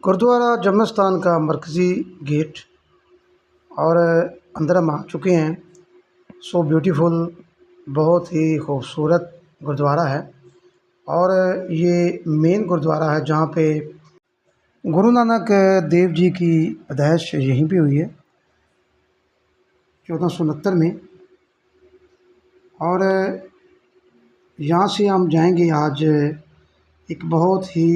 गुरुद्वारा जमनस्थान का मरकज़ी गेट और अंदर हम आ चुके हैं। सो ब्यूटीफुल, बहुत ही खूबसूरत गुरुद्वारा है। और ये मेन गुरुद्वारा है जहाँ पे गुरु नानक देव जी की पैदाइश यहीं पे हुई है 1469 में। और यहाँ से हम जाएंगे आज एक बहुत ही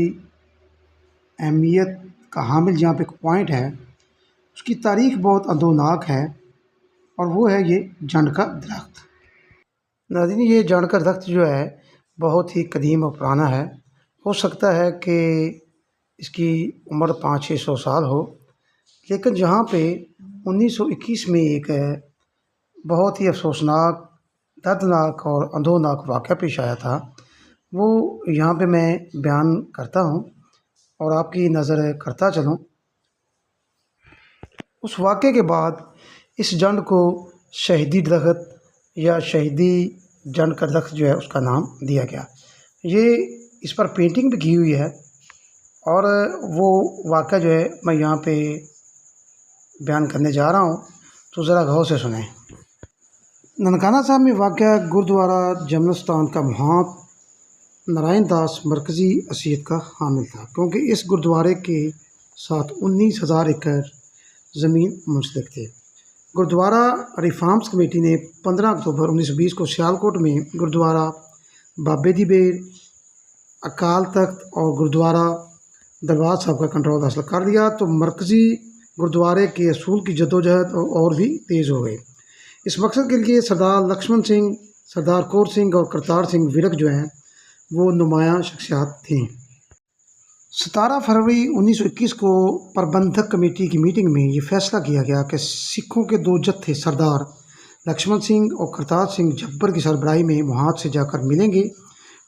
अहमियत का हामिल जहाँ पे एक पॉइंट है, उसकी तारीख़ बहुत अदोनाक है और वो है ये जंड का दरख्त। नाज़रीन, ये जंड का दरख्त जो है बहुत ही कदीम और पुराना है। हो सकता है कि इसकी उम्र 500-600 साल हो, लेकिन जहाँ पे 1921 में एक बहुत ही अफसोसनाक, दर्दनाक और अंधोनाक वाक़या पेश आया था, वो यहाँ पे मैं बयान करता हूँ और आपकी नज़र करता चलूँ। उस वाक़े के बाद इस जंड को शहीदी दरख्त या शहीदी जंड का दरख्त जो है उसका नाम दिया गया। ये इस पर पेंटिंग भी की हुई है और वो वाक़या जो है मैं यहाँ पे बयान करने जा रहा हूँ, तो ज़रा गौर से सुनें। ननकाना साहब में वाक़या गुरुद्वारा जमनस्थान का महांत नारायण दास मरकज़ी हैसियत का हामिल था, क्योंकि इस गुरुद्वारे के साथ 19,000 एकड़ ज़मीन मुंसलिक थे। गुरुद्वारा रिफॉर्म्स कमेटी ने 15 अक्टूबर 1920 को सियालकोट में गुरुद्वारा बाबे दी बेर, अकाल तख्त और गुरुद्वारा दरबार साहब का कंट्रोल हासिल कर लिया, तो मरकज़ी गुरुद्वारे के असूल की जद्दोजहद और भी तेज़ हो गई। इस मकसद के लिए सरदार लक्ष्मण सिंह, सरदार कौर सिंह और करतार सिंह विरक जो हैं वो नुमायाँ शख्सियात थीं। 17 फरवरी 1921 को प्रबंधक कमेटी की मीटिंग में ये फैसला किया गया कि सिखों के 2 जत्थे सरदार लक्ष्मण सिंह और करतार सिंह जब्बर की सरबराही में मुहात से जाकर मिलेंगे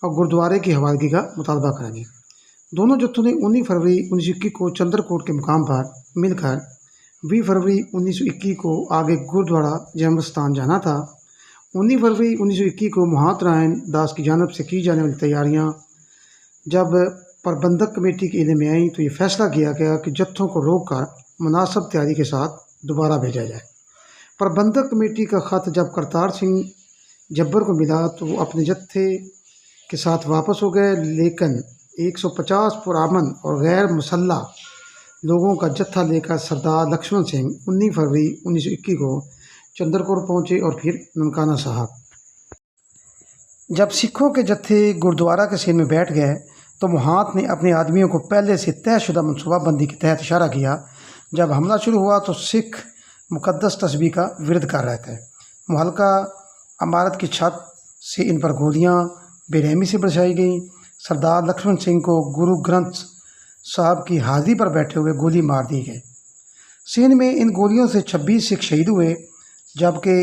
और गुरुद्वारे की हवालगी का मुतालबा करेंगे। दोनों जत्थों ने 19 फरवरी 1921 को चंद्रकोट के मुकाम पर मिलकर 20 फरवरी 1921 को आगे गुरुद्वारा जमनस्थान जाना था। 19 फरवरी 1921 को मुहात नारायण दास की जानिब से की जाने वाली तैयारियां जब प्रबंधक कमेटी के इल्म में आई, तो ये फैसला किया गया कि जत्थों को रोककर मुनासिब तैयारी के साथ दोबारा भेजा जाए। प्रबंधक कमेटी का ख़त जब करतार सिंह जब्बर को मिला तो वो अपने जत्थे के साथ वापस हो गए, लेकिन 150 पुरामन और गैर मुसल्ला लोगों का जत्था लेकर सरदार लक्ष्मण सिंह 19 फरवरी 1921 को चंद्रकोट पहुँचे और फिर ननकाना साहब। जब सिखों के जत्थे गुरुद्वारा के सीन में बैठ गए तो मुहात ने अपने आदमियों को पहले से तयशुदा मनसूबाबंदी के तहत इशारा किया। जब हमला शुरू हुआ तो सिख मुक़द्दस तस्बीह का विरोध कर रहे थे। मुहल्का इमारत की छत से इन पर गोलियां बेरहमी से बरसाई गईं। सरदार लक्ष्मण सिंह को गुरु ग्रंथ साहब की हाज़िरी पर बैठे हुए गोली मार दी गई। सीन में इन गोलियों से 26 सिख शहीद हुए, जबकि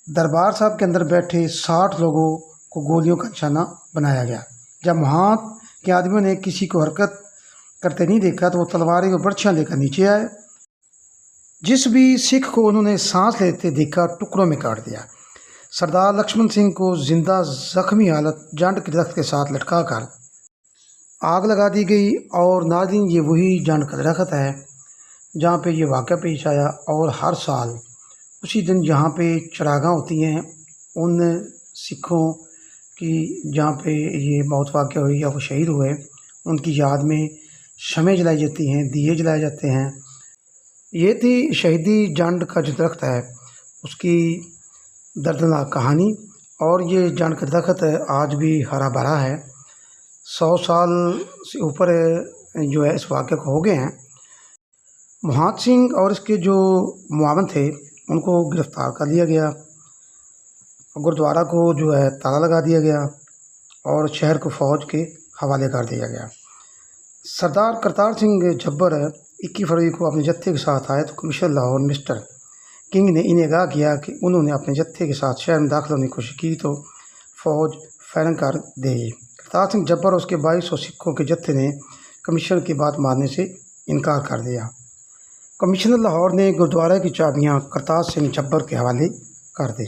दरबार साहब के अंदर बैठे 60 लोगों को गोलियों का निशाना बनाया गया। जब मुहात के आदमियों ने किसी को हरकत करते नहीं देखा तो वो तलवारें और बर्छियाँ लेकर नीचे आए। जिस भी सिख को उन्होंने सांस लेते देखा टुकड़ों में काट दिया। सरदार लक्ष्मण सिंह को जिंदा जख्मी हालत जंड के दरख्त के साथ लटका कर आग लगा दी गई। और नाज़रीन, ये वही जंड का दरख्त है जहाँ पे ये वाक़या पेश आया और हर साल उसी दिन यहाँ पे चरागाह होती हैं उन सिखों की जहाँ पे ये मौत वाक़या हुई या वो शहीद हुए, उनकी याद में शमें जलाई जाती हैं, दिए जलाए जाते हैं। ये थी शहीदी जंड का जो दरख्त है उसकी दर्दनाक कहानी। और ये जंड का दरख्त आज भी हरा भरा है। 100 साल से ऊपर जो है इस वाक़े को हो गए हैं। मुहात सिंह और इसके जो मुआवन थे उनको गिरफ़्तार कर लिया गया, गुरुद्वारा को जो है ताला लगा दिया गया और शहर को फ़ौज के हवाले कर दिया गया। सरदार करतार सिंह जब्बर 21 फरवरी को अपने जत्थे के साथ आए तो कमिश्नर लाहौर मिस्टर किंग ने इन्हें आगाह किया कि उन्होंने अपने जत्थे के साथ शहर में दाखिल होने की कोशिश की तो फ़ौज फ़ौरन कर देगी। करतार सिंह जब्बर और उसके 2200 सिखों के जत्थे ने कमिश्नर की बात मानने से इनकार कर दिया। कमिश्नर लाहौर ने गुरुद्वारा की चाबियाँ करतार सिंह जब्बर के हवाले कर दी।